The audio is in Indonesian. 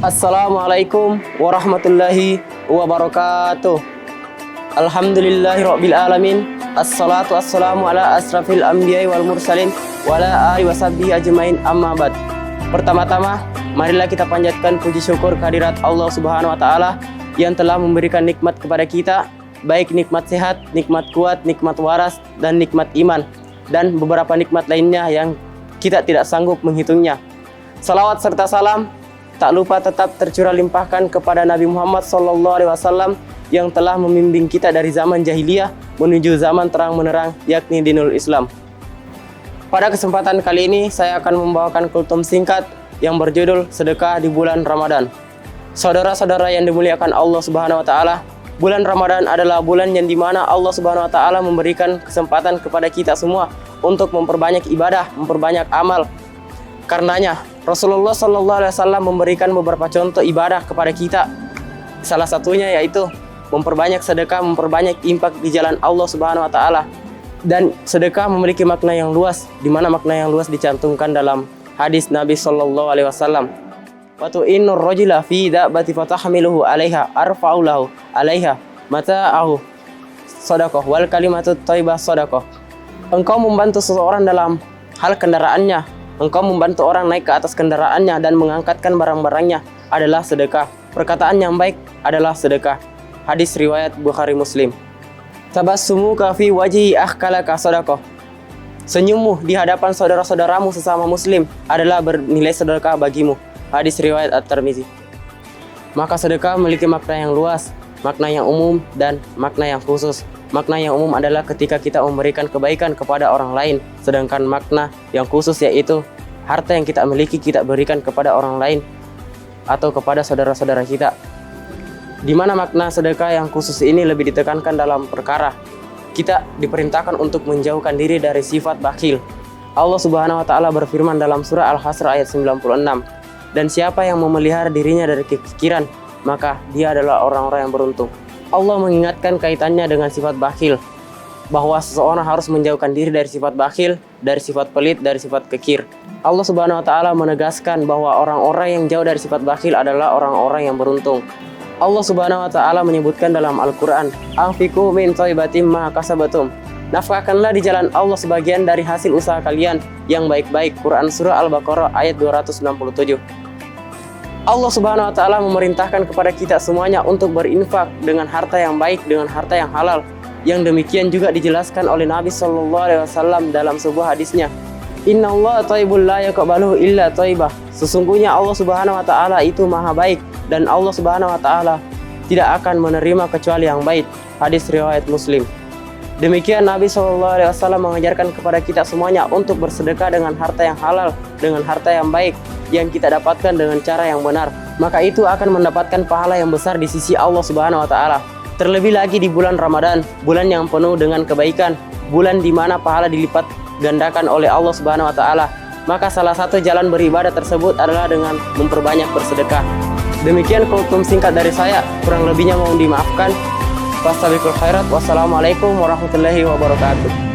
Assalamualaikum warahmatullahi wabarakatuh. Alhamdulillahirabbil alamin. Assalatu wassalamu ala asrafil anbiya'i wal mursalin wa ala alihi washabbihi ajmain, amma ba'd. Pertama-tama, marilah kita panjatkan puji syukur kehadirat Allah Subhanahu wa taala yang telah memberikan nikmat kepada kita, baik nikmat sehat, nikmat kuat, nikmat waras, dan nikmat iman, dan beberapa nikmat lainnya yang kita tidak sanggup menghitungnya. Salawat serta salam tak lupa tetap tercurah limpahkan kepada Nabi Muhammad SAW yang telah membimbing kita dari zaman jahiliyah menuju zaman terang menerang, yakni dinul Islam. Pada kesempatan kali ini saya akan membawakan kultum singkat yang berjudul Sedekah di Bulan Ramadan. Saudara-saudara yang dimuliakan Allah Subhanahu wa taala, bulan Ramadan adalah bulan yang dimana Allah Subhanahu wa taala memberikan kesempatan kepada kita semua untuk memperbanyak ibadah, memperbanyak amal. Karenanya Rasulullah SAW memberikan beberapa contoh ibadah kepada kita. Salah satunya yaitu memperbanyak sedekah, memperbanyak infak di jalan Allah Subhanahu wa taala. Dan sedekah memiliki makna yang luas, di mana makna yang luas dicantumkan dalam hadis Nabi SAW. Wa tu'inur rajula fi da'bati fatahmiluhu 'alaiha arfa'u lahu 'alaiha mata'ahu shadaqah wal kalimatu thayyibah shadaqah. Engkau membantu seseorang dalam hal kendaraannya, engkau membantu orang naik ke atas kendaraannya dan mengangkatkan barang-barangnya adalah sedekah. Perkataan yang baik adalah sedekah. Hadis riwayat Bukhari Muslim. Tabassumuka fi wajhi akhkalaka sadaqah. Senyummu di hadapan saudara-saudaramu sesama muslim adalah bernilai sedekah bagimu. Hadis riwayat At-Tirmizi. Maka sedekah memiliki makna yang luas, makna yang umum, dan makna yang khusus. Makna yang umum adalah ketika kita memberikan kebaikan kepada orang lain, sedangkan makna yang khusus yaitu harta yang kita miliki kita berikan kepada orang lain atau kepada saudara-saudara kita. Di mana makna sedekah yang khusus ini lebih ditekankan dalam perkara kita diperintahkan untuk menjauhkan diri dari sifat bakhil. Allah Subhanahu wa taala berfirman dalam surah Al-Hasr ayat 96, dan siapa yang memelihara dirinya dari kekikiran, maka dia adalah orang-orang yang beruntung. Allah mengingatkan kaitannya dengan sifat bakhil, bahwa seseorang harus menjauhkan diri dari sifat bakhil, dari sifat pelit, dari sifat kekir. Allah Subhanahu wa taala menegaskan bahwa orang-orang yang jauh dari sifat bakhil adalah orang-orang yang beruntung. Allah Subhanahu wa taala menyebutkan dalam Al-Qur'an, "Anfiqu min thayyibatim ma kasabatum." Nafkahkanlah di jalan Allah sebagian dari hasil usaha kalian yang baik-baik. Quran surah Al-Baqarah ayat 267. Allah Subhanahu wa taala memerintahkan kepada kita semuanya untuk berinfak dengan harta yang baik, dengan harta yang halal. Yang demikian juga dijelaskan oleh Nabi SAW dalam sebuah hadisnya. Innallaha thayyibun la yaqbalu illa thayyibah. Sesungguhnya Allah Subhanahu wa taala itu maha baik dan Allah Subhanahu wa taala tidak akan menerima kecuali yang baik. Hadis riwayat Muslim. Demikian Nabi SAW mengajarkan kepada kita semuanya untuk bersedekah dengan harta yang halal, dengan harta yang baik yang kita dapatkan dengan cara yang benar. Maka itu akan mendapatkan pahala yang besar di sisi Allah Subhanahu wa taala. Terlebih lagi di bulan Ramadan, bulan yang penuh dengan kebaikan, bulan di mana pahala dilipat gandakan oleh Allah Subhanahu wa taala. Maka salah satu jalan beribadah tersebut adalah dengan memperbanyak bersedekah. Demikian kultum singkat dari saya, kurang lebihnya mohon dimaafkan. Fastabiqul khairat. Wassalamualaikum warahmatullahi wabarakatuh.